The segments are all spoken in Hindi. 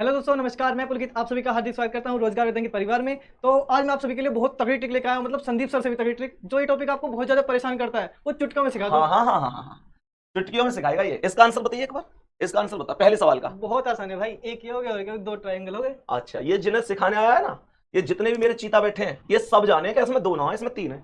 हेलो दोस्तों, नमस्कार। मैं पुलकित आप सभी का हार्दिक स्वागत करता हूं रोजगार वेतन के परिवार में। तो आज मैं आप सभी के लिए बहुत तगड़ी ट्रिक लेकर आया हूं, मतलब संदीप सर से भी तगड़ी ट्रिक। जो ये टॉपिक आपको बहुत ज्यादा परेशान करता है वो चुटकियों में सिखा दूं। हाँ हाँ हाँ हाँ हाँ हाँ। चुटकियों में सिखाएगा ये। इसका आंसर बताइए एक बार। इसका आंसर बता पहले सवाल का। बहुत आसान है भाई, एक ये हो गया और एक दो ट्रायंगल हो गए। अच्छा, ये जिन्हें सिखाने आया है ना, ये जितने भी मेरे चीता बैठे हैं ये सब जाने कि इसमें दो ना है, इसमें तीन है।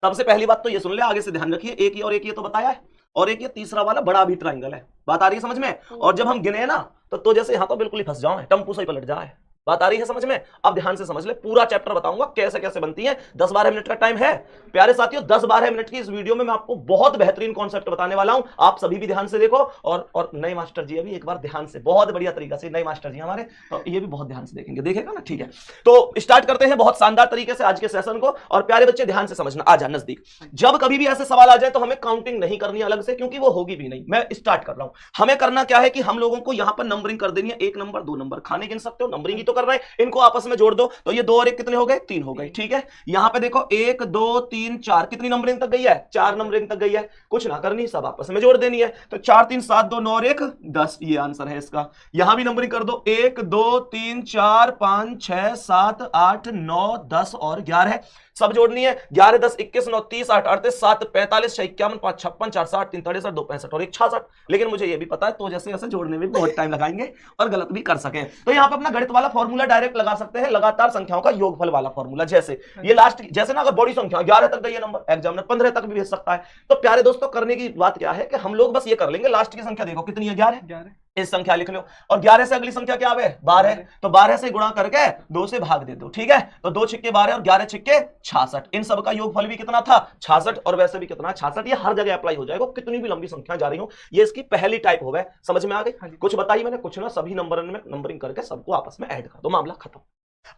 सबसे पहली बात तो ये सुन ले, आगे से ध्यान रखिए। एक ही और एक ये तो बताया है, और एक ये तीसरा वाला बड़ा भी ट्राइंगल है। बात आ रही है समझ में? और जब हम गिने ना तो जैसे यहाँ तो बिल्कुल ही फंस जाओ, टम्पू से ही पलट जाए। बात आ रही है समझ में? अब ध्यान से समझ ले, पूरा चैप्टर बताऊंगा कैसे कैसे बनती है। 10-12 मिनट का टाइम है प्यारे साथियों। 10-12 मिनट की इस वीडियो में मैं आपको बहुत बेहतरीन कॉन्सेप्ट बताने वाला हूं। आप सभी भी ध्यान से देखो। और नए मास्टर जी अभी एक बार ध्यान से, बहुत बढ़िया तरीका से, नए मास्टर जी हमारे, तो ये भी बहुत ध्यान से देखेंगे, देखेगा ना? ठीक है, तो स्टार्ट करते हैं बहुत शानदार तरीके से आज के सेशन को। और प्यारे बच्चे ध्यान से समझना, आ जा नजदीक। जब कभी भी ऐसे सवाल आ जाए तो हमें काउंटिंग नहीं करनी अलग से, क्योंकि वो होगी भी नहीं। मैं स्टार्ट कर रहा हूं। हमें करना क्या है कि हम लोगों को यहां पर नंबरिंग कर देनी है। 1 नंबर 2 नंबर, खाने गिन सकते हो, नंबरिंग ही तो कर रहे हैं। इनको आपस में जोड़ दो तो ये 2 और 1 कितने हो गए? 3 हो गए। ठीक है, यहां पे देखो 1 2 3 4, कितनी नंबरिंग तक गई है? 4 नंबरिंग तक गई है। कुछ ना करनी, सब आपस में जोड़ देनी है। तो 4 3 7 2 9 और 1 10, ये आंसर है इसका। यहां भी नंबरिंग कर दो, 1 2 3 4 5 6 7 8 9 10 और 11, सब जोड़नी है। 11 10 21 9 30 8 38 7 45 6 51 5 56 4 60 3 63 2 65 और 1 66। लेकिन मुझे ये भी पता है तो जैसे जैसे जोड़ने में बहुत टाइम लगाएंगे और गलत भी कर सके, तो यहाँ पे अपना गणित वाला फॉर्मूला डायरेक्ट लगा सकते हैं, लगातार संख्याओं का योगफल वाला फॉर्मूला। जैसे ये लास्ट, जैसे ना अगर बड़ी संख्या 11 तक गई है नंबर, एग्जामिनर 15 तक भी भेज सकता है। तो प्यारे दोस्तों, करने की बात क्या है कि हम लोग बस ये कर लेंगे, लास्ट की संख्या देखो कितनी है? 11। इस संख्या लिख लो, और 11 से अगली संख्या क्या है? 12। तो 12 से गुणा करके 2 से भाग दे दो। ठीक है, तो 2 छिक्के 12 और 11 छिक्के 66। इन सब का योगफल भी कितना था? 66। और वैसे भी कितना? 66। ये हर जगह अप्लाई हो जाएगा, कितनी भी लंबी संख्या जा रही हो। ये इसकी पहली टाइप हो गए। समझ में आ गई? कुछ बताई मैंने? कुछ ना, सभी नंबर में नंबरिंग करके सबको आपस में ऐड कर दो, मामला खत्म।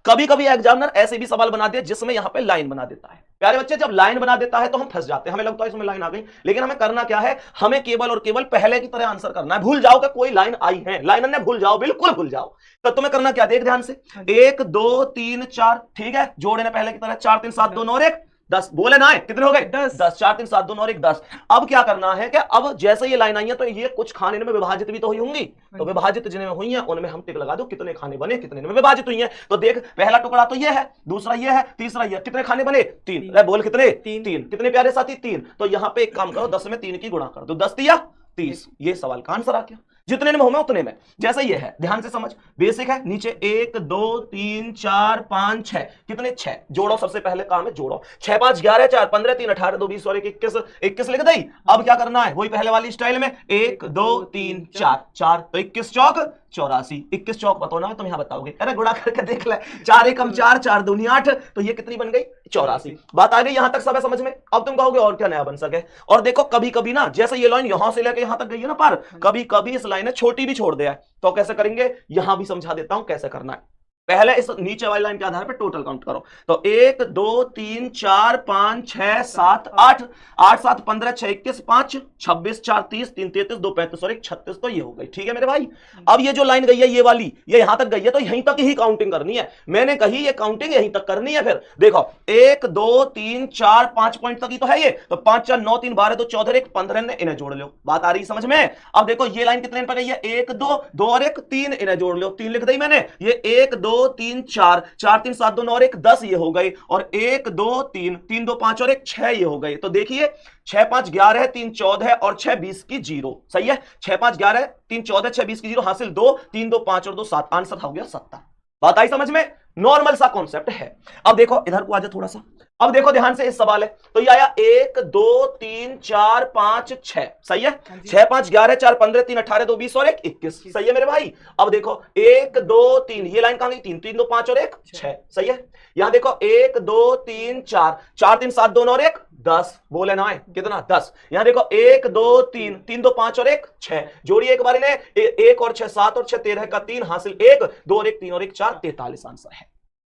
कभी कभी एग्जामिनर ऐसे भी सवाल बना दिया जिसमें यहां पे लाइन बना देता है। प्यारे बच्चे, जब लाइन बना देता है तो हम फंस जाते हैं, हमें लगता है इसमें लाइन आ गई। लेकिन हमें करना क्या है? हमें केवल और केवल पहले की तरह आंसर करना है। भूल जाओ कि कोई लाइन आई है, लाइन ने भूल जाओ, बिल्कुल भूल जाओ। तो तुम्हें करना क्या? देख ध्यान से, 1 2 3 4। ठीक है, जोड़े ने पहले की तरह 4 3 7 2 9 और 1 10। बोले ना, कितने हो गए? 10 10। 4 3 7 2 9 और 1 10। अब क्या करना है कि अब जैसे ये लाइन आई है तो ये कुछ खाने में विभाजित भी तो हुई होंगी। तो विभाजित जिन्हें हुई है उनमें हम टिक लगा दो, कितने खाने बने, कितने में विभाजित हुई है। तो देख, पहला टुकड़ा तो ये है, दूसरा ये है, तीसरा ये। कितने खाने बने? 3। अरे बोल कितने? 3। कितने प्यारे साथी? 3। तो यहां पे एक काम करो, 10 में 3 की गुणा कर दो, 10 3 30। ये सवाल का आंसर आ गया। जितने में हो मैं उतने में। जैसे ये है, ध्यान से समझ, बेसिक है। नीचे 1 2 3 4 5 6, कितने? 6। जोड़ो, सबसे पहले काम है जोड़ो। 6 5 11 4 15 3 18 2 20 और 1 21 21 लिख दई। अब क्या करना है? वही पहले वाली स्टाइल में, 1 2 3 4 4, तो 21 चौक 84। 21 चौक बताओ ना, तुम यहां बताओगे। अरे गुणा करके देख ले, 4 एकम 4 4 दूनी 8, तो ये कितनी बन गई? 84। बात आ गई यहां तक, सब है समझ में? अब तुम कहोगे और क्या नया बन सके। और देखो कभी कभी ना, जैसे ये लाइन यहां से लेके यहां तक गई है ना पार, कभी कभी इस लाइन ने छोटी भी छोड़ दिया है। तो कैसे करेंगे? यहां भी समझा देता हूं कैसे करना है। पहले इस नीचे वाली लाइन के आधार पर टोटल काउंट करो। तो 1 2 3 4 5 6 7 8 8 7 15 6 21 5 26 4 30 3 33 2 35 और 1 36। तो ये हो गई। ठीक है मेरे भाई, अब ये जो लाइन गई है ये वाली, ये यहां तक गई है, तो यहीं तक ही काउंटिंग करनी है। मैंने कही ये काउंटिंग यहीं तक करनी है। फिर देखो 1 2 3 4 5 पॉइंट तक ही तो है ये। तो 5 4 9 3 12 2 14 1 15 ने, इन्हें जोड़ लो। बात आ रही समझ में? अब देखो ये लाइन कितने पर गई है? 1 2 2 और 1 3, इन्हें जोड़ लो। 3 लिख दी मैंने। ये 1 2 3 4 4 3 7 2 9 और 1 10, ये हो गई। और 1 2 3 3 2 5 और 1 6, ये हो गई। तो देखिए 6 5 11 3 14 और 6 20 की 0। सही है, 6 5 11 3 14 6 20 की 0 हासिल 2 3 2 5 और 2 7, आंसर हो गया 70। बात आई समझ में? नॉर्मल सा कॉन्सेप्ट है। अब देखो इधर को आ जाए थोड़ा सा। अब देखो ध्यान से, इस सवाल है तो ये आया 1 2 3 4 5 6। सही है, 6 5 11 4 15 3 18 2 20 और 1 21। सही है मेरे भाई। अब देखो 1 2 3, ये लाइन कहां गई? 3 3 2 5 और 1 6। सही है, यहां देखो 1 2 3 4 4 3 7 2 9 और 1 10। बोले ना, कितना? 10। यहां देखो 1 2 3 3 2 5 और 1 6, जोड़िए एक बार इन्हें, 1 और 6 7 और 6 13 का 3 हासिल 1 2 और 1 3 और 1 4 43, आंसर है।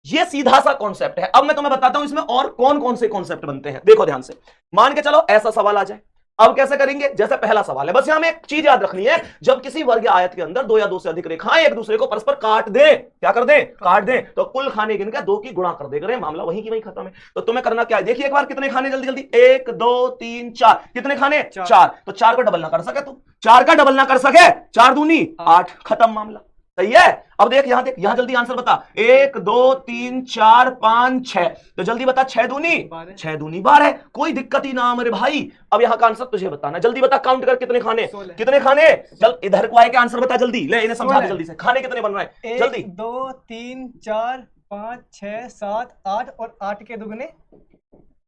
ये सीधा सा कॉन्सेप्ट है। अब मैं तुम्हें बताता हूं इसमें और कौन कौन से कॉन्सेप्ट बनते हैं। देखो ध्यान से, मान के चलो ऐसा सवाल आ जाए। अब कैसे करेंगे? जैसे पहला सवाल है, बस यहां में एक चीज याद रखनी है, जब किसी वर्ग आयत के अंदर 2 या 2 से अधिक रेखाएं एक दूसरे को परस्पर काट दें, क्या कर दें? काट दें, तो कुल खाने गिनकर 2 की गुणा कर देंगे। मामला वहीं की वहीं खत्म है। तो तुम्हें करना क्या है? देखिए एक बार, कितने खाने? जल्दी जल्दी, 1 2 3 4, कितने खाने? 4। तो 4 को डबल ना कर सके, तो 4 का डबल ना कर सके, 4 दूनी 8, खत्म मामला। सही है। अब देख यहां जल्दी आंसर बता। 1 2 3 4 5 6, तो जल्दी बता 6 दूनी 12। कोई दिक्कत ही ना मेरे भाई। अब यहाँ का आंसर तुझे बताना, जल्दी बता, काउंट कर कितने खाने, कितने खाने। चल इधर को आए के आंसर बता जल्दी, ले इन्हें समझा दे जल्दी से, खाने कितने बन रहे हैं जल्दी। 1 2 3 4 5 6 7 8 और 8 के दुगने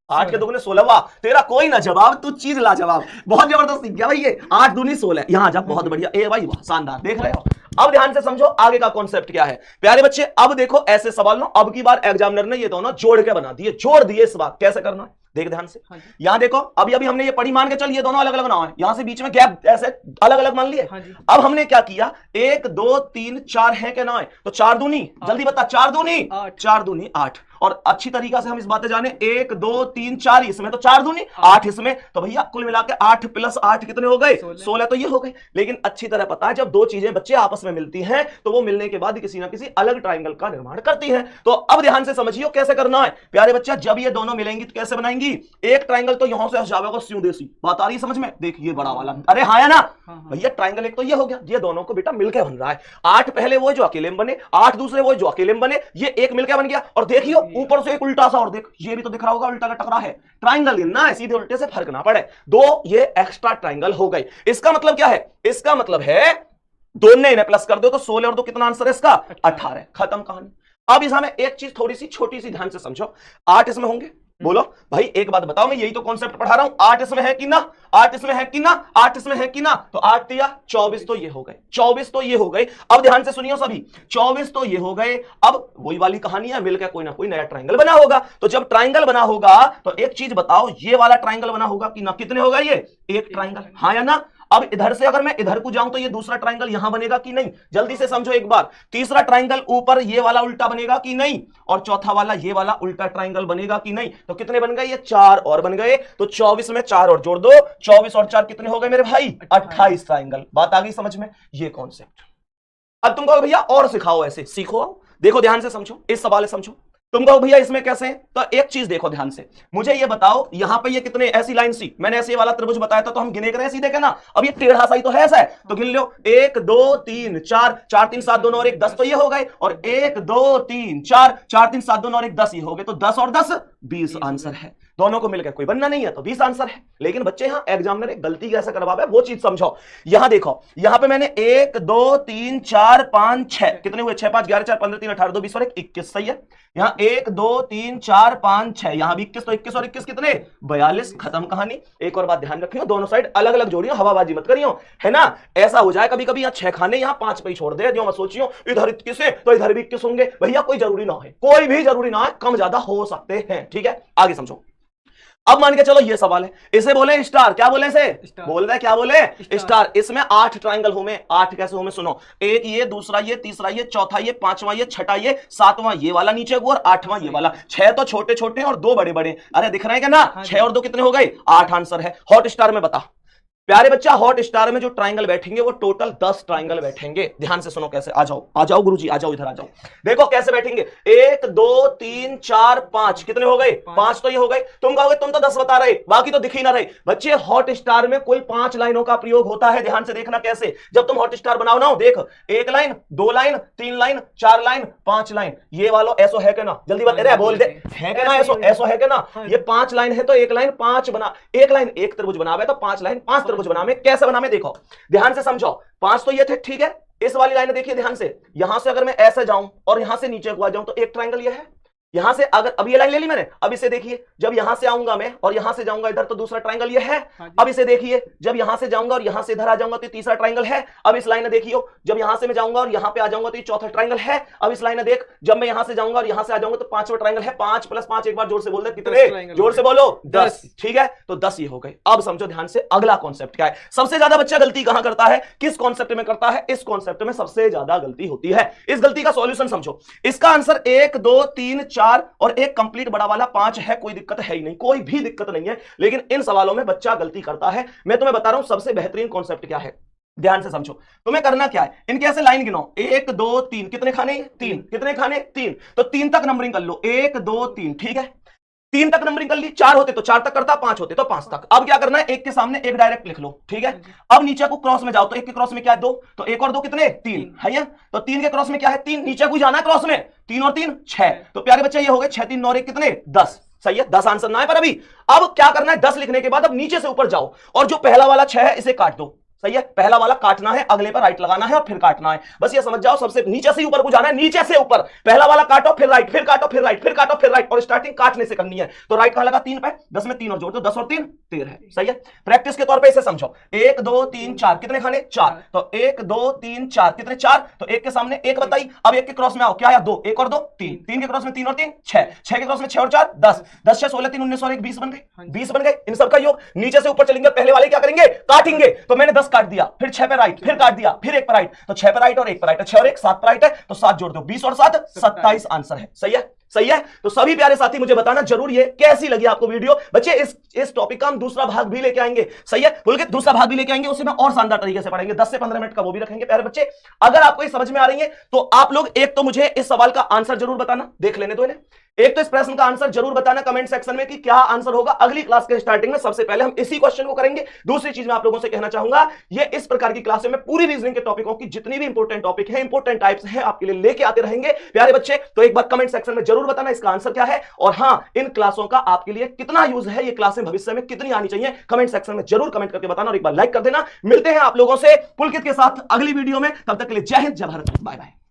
8 के दुगने 16। वाह, तेरा कोई ना जवाब, तू चीज ला जवाब, बहुत जबरदस्त सीख गया भाई ये। 8 दूनी 16, यहां जा, बहुत बढ़िया। ए भाई वाह, शानदार, देख रहे हो। अब ध्यान से समझो आगे का कॉन्सेप्ट क्या है प्यारे बच्चे। अब देखो ऐसे सवाल ना, अब की बार एग्जामिनर ने ये दोनों जोड़ के बना दिए, जोड़ दिए इस बार। कैसे करना है देख ध्यान से। यहां देखो, अभी हमने ये पढ़ी, मान के चल ये दोनों अलग अलग ना हो, यहां से बीच में गैप ऐसे अलग अलग मान लिए। अब हमने क्या किया, 1 2 3 4 है क्या ना है, तो 4 दूनी, जल्दी बता, 4 दूनी 8। और अच्छी तरीका से हम इस बातें जाने, 1 2 3 4 इसमें, तो 4 दूनी 8 इसमें, तो भैया कुल मिला के 8 + 8 कितने हो गए, 16। तो ये हो गए। लेकिन अच्छी तरह पता है, जब दो चीजें बच्चे आपस में मिलती हैं तो वो मिलने के बाद किसी ना किसी अलग ट्राइंगल का निर्माण करती हैं। तो अब ध्यान से समझिए कैसे करना है प्यारे बच्चा। जब ये दोनों मिलेंगी तो कैसे बनाएंगी, एक ट्राइंगल तो यहां से जाएगा सीधे देसी, बात आ रही समझ में। देख ये बड़ा वाला, अरे हाँ या ना भैया, ट्राइंगल एक तो ये हो गया, ये दोनों को बेटा मिलकर बन रहा है। 8 पहले वो जो अकेले में बने, 8 दूसरे वो जो अकेले में बने, ये एक मिलकर बन गया। और देखियो ऊपर से एक उल्टा सा, और देख ये भी तो दिख रहा होगा उल्टा का टकरा है। ट्राइंगल ना सीधे उल्टे से फर्क ना पड़े, दो ये एक्स्ट्रा ट्राइंगल हो गए। इसका मतलब क्या है, इसका मतलब है दोनों इन्हें प्लस कर दो तो 16 और 2 कितना आंसर है इसका, 18। खत्म कहानी। अब इस हमें एक चीज थोड़ी सी छोटी सी ध्यान से समझो, 8 इसमें होंगे, बोलो भाई एक बात बताओ, मैं यही तो कॉन्सेप्ट पढ़ा रहा हूं। 8 इसमें है कि ना, 8 इसमें है कि ना, 8 इसमें है कि ना, तो 8 या 24 तो ये हो गए, 24 तो ये हो गए। अब ध्यान से सुनियो सभी, 24 तो ये हो गए। अब वही वाली कहानी है, मिलकर कोई ना कोई नया ट्राइंगल बना होगा। तो जब ट्राइंगल बना होगा तो एक चीज बताओ, ये वाला ट्राइंगल बना होगा कि ना, कितने होगा ये, एक ट्राइंगल, हाँ या ना। अब इधर से अगर मैं इधर को जाऊं तो ये दूसरा ट्राइंगल यहां बनेगा कि नहीं, जल्दी से समझो एक बार। तीसरा ट्राइंगल ऊपर ये वाला उल्टा बनेगा कि नहीं, और चौथा वाला ये वाला उल्टा ट्राइंगल बनेगा कि नहीं। तो कितने बन गए, ये 4 और बन गए। तो 24 में 4 और जोड़ दो, 24 और 4 कितने हो गए मेरे भाई, 28 ट्राइंगल। बात आ गई समझ में, ये कॉन्सेप्ट। अब तुम कहो भैया और सिखाओ, ऐसे सीखो। देखो ध्यान से समझो, इस सवाल समझो। तुम कहो भैया इसमें कैसे, तो एक चीज देखो ध्यान से, मुझे ये बताओ यहां पे ये कितने, ऐसी लाइन सी, मैंने ऐसे वाला त्रिभुज बताया था तो हम गिने करें सीधे के ना। अब ये टेढ़ा सा ही तो है ऐसा है, तो गिन लो, 1 2 3 4, 4 3 7 2 9 और 1 10, तो ये हो गए। और 1 2 3 4, 4 3 7 2 9 और 1 10, ये हो गए। तो 10 और 10 20 आंसर है। दोनों को मिलकर कोई बनना नहीं है तो 20 आंसर है। लेकिन बच्चे यहां एग्जामिनर एक गलती कैसे करवावे है वो चीज समझो। यहां देखो, यहां पे मैंने 1 2 3 4 5 6, कितने हुए, 6 5 11 4 15 3 18 2 20 और 1 21, सही है। यहां 1 2 3 4 5 6, यहां भी 21, तो 21 और 21 कितने, 42। खत्म कहानी। एक और बात ध्यान रखियो, दोनों साइड अलग अलग जोड़ियो, हवाबाजी मत करियो, है ना। ऐसा हो जाए कभी कभी यहाँ 6 खाने, यहाँ 5 पे ही छोड़ दे, जो मैं सोचियो इधर 21 है तो इधर भी 21 होंगे। भैया कोई जरूरी ना है, कोई भी जरूरी ना है, कम ज्यादा हो सकते हैं, ठीक है। आगे समझो। अब मान के चलो ये सवाल है, इसे बोले स्टार, क्या बोले इसे, बोल रहे क्या बोले, स्टार। इसमें 8 ट्राइंगल होंगे। 8 कैसे होंगे सुनो, एक ये, दूसरा ये, तीसरा ये, चौथा ये, पांचवा ये, छठा ये, सातवां ये वाला नीचे को, और 8वां ये वाला। 6 तो छोटे छोटे और 2 बड़े बड़े, अरे दिख रहे हैं क्या ना। 6 और 2 कितने हो गए, 8 आंसर है। हॉट स्टार में बता प्यारे बच्चा, हॉट स्टार में जो ट्राइंगल बैठेंगे वो टोटल 10 ट्राइंगल बैठेंगे। ध्यान से सुनो कैसे, आ जाओ गुरुजी, आ जाओ इधर आ जाओ। देखो कैसे बैठेंगे, 1 2 3 4 5, कितने हो गए, 5 तो ये हो गए। तुम कहोगे तुम तो 10 बता रहे, बाकी तो दिख ही ना रहे। बच्चे हॉट स्टार में कुल 5 लाइनों का प्रयोग होता है। ध्यान से देखना कैसे, जब तुम हॉट स्टार बनाओ ना, देख 1 line 2 line 3 line 4 line 5 line, ये वाला ऐसो है क्या ना, जल्दी बता, बोल दे, है क्या ना, ऐसो है क्या ना। ये 5 लाइन है तो 1 लाइन 5 बना, 1 लाइन 1 त्रिभुज बनावे तो 5 लाइन 5 त्रिभुज बनावे। कैसे बनावे देखो, ध्यान से समझो। 5 तो ये थे, ठीक है। इस वाली लाइन देखिए ध्यान से, यहां से अगर मैं ऐसे जाऊं और यहां से नीचे को आ जाऊं तो एक ट्राइंगल ये है। यहां से अगर, अब ये लाइन ले ली मैंने, अब इसे देखिए, जब यहां से आऊंगा मैं और यहां से जाऊंगा इधर तो दूसरा ट्राइंगल ये है। अब इसे देखिए, जब यहां से जाऊंगा और यहां से इधर आ जाऊंगा तो तीसरा ट्राइंगल है। अब इस लाइन में देखियो, जब यहां से मैं जाऊंगा और यहां पे आ जाऊंगा तो ये चौथा ट्राइंगल है। अब इस लाइन में देख, जब मैं यहां से जाऊंगा और यहां से आ जाऊंगा तो 5वां ट्राइंगल है। 5 + 5, एक बार जोर से बोल दे, कितने, जोर से बोलो, 10, ठीक है। तो 10 ये हो गए। अब समझो ध्यान से अगला कॉन्सेप्ट क्या है। सबसे ज्यादा बच्चा गलती कहां करता है, किस कॉन्सेप्ट में करता है, इस कॉन्सेप्ट में सबसे ज्यादा गलती होती है। इस गलती का सॉल्यूशन समझो। इसका आंसर 1 2 3 4 और एक कंप्लीट बड़ा वाला 5 है। कोई दिक्कत है ही नहीं, कोई भी दिक्कत नहीं है। लेकिन इन सवालों में बच्चा गलती करता है। मैं तुम्हें बता रहा हूं सबसे बेहतरीन कॉन्सेप्ट क्या है। ध्यान से समझो, तुम्हें करना क्या है, इनके ऐसे लाइन गिनो, 1 2 3, कितने खाने, 3, कितने खाने, 3, तो 3 तक नंबरिंग कर लो, 1 2 3, ठीक है। 3 तक नंबरिंग कर ली, 4 होते तो 4 तक करता, 5 होते तो 5 तक। अब क्या करना है, एक के सामने एक डायरेक्ट लिख लो, ठीक है। अब नीचे को क्रॉस में जाओ, तो एक के क्रॉस में क्या है 2, तो 1 और 2 कितने 3 है, तो 3 के क्रॉस में क्या है 3, नीचे को जाना है क्रॉस में, 3 और 3 6, तो प्यारे बच्चे ये हो गए 6 3 9 1 कितने 10, सही है। 10 आंसर ना है पर अभी। अब क्या करना है, 10 लिखने के बाद अब नीचे से ऊपर जाओ और जो पहला वाला 6 है इसे काट दो, सही है। पहला वाला काटना है, अगले पर राइट लगाना है और फिर काटना है, बस ये समझ जाओ। सबसे नीचे से ऊपर को जाना है, नीचे से ऊपर, पहला वाला काटो फिर राइट, फिर काटो फिर राइट, फिर काटो फिर राइट, और स्टार्टिंग काटने से करनी है। तो राइट कहां लगा 3 पे, 10 में 3 और जोड़ दो, 10 और 3 13 है, सही है। प्रैक्टिस के तौर पे इसे समझो, 1 2 3 4 कितने खाने 4, तो 1 2 3 4 कितने 4, तो एक के सामने एक बताई। अब एक के क्रॉस में आओ, क्या आया 2, 1 और 2 3, 3 के क्रॉस में 3 और 3 6, 6 के क्रॉस में 6 और 4 10, 10 6 16 3 19 और 1 20 बन गए, 20 बन गए। इन सबका योग नीचे से ऊपर चलेंगे, पहले वाले क्या करेंगे काटेंगे, तो मैंने 10 काट दिया, फिर 6 पे राइट, फिर काट दिया, फिर 1 पे राइट, तो 6 पे राइट और 1 पे राइट, 6 और 1 7 पे राइट है, तो 7 जोड़ दो, 20 और 7 27 आंसर है, सही है। सही है। तो सभी प्यारे साथी मुझे बताना जरूर ये कैसी लगी आपको वीडियो। बच्चे इस टॉपिक का हम दूसरा भाग भी लेके आएंगे, सही है, बोल के दूसरा भाग भी लेके आएंगे, उसे मैं और शानदार तरीके से पढ़ाएंगे, 10 से 15 मिनट का वो भी रखेंगे। प्यारे बच्चे अगर आपको ये समझ में आ रही है तो आप लोग एक तो मुझे इस सवाल का आंसर जरूर बताना, देख लेने दो इन्हें। एक तो इस प्रश्न का आंसर जरूर बताना कमेंट सेक्शन में कि क्या आंसर होगा। अगली क्लास के स्टार्टिंग में सबसे पहले हम इसी क्वेश्चन को करेंगे। दूसरी चीज मैं आप लोगों से कहना चाहूंगा, ये इस प्रकार की क्लास में पूरी रीजनिंग के टॉपिकों की जितनी भी इंपॉर्टेंट टॉपिक है, इंपॉर्टेंट टाइप्स हैं, आपके लिए लेके आते रहेंगे प्यारे बच्चे। तो एक बार कमेंट सेक्शन में जरूर बताना इसका आंसर क्या है, और हां इन क्लासों का आपके लिए कितना यूज है, ये क्लासें भविष्य में कितनी आनी चाहिए, कमेंट सेक्शन में जरूर कमेंट करके बताना, और एक बार लाइक कर देना। मिलते हैं आप लोगों से पुलकित के साथ अगली वीडियो में, तब तक के लिए जय हिंद जय भारत, बाय बाय।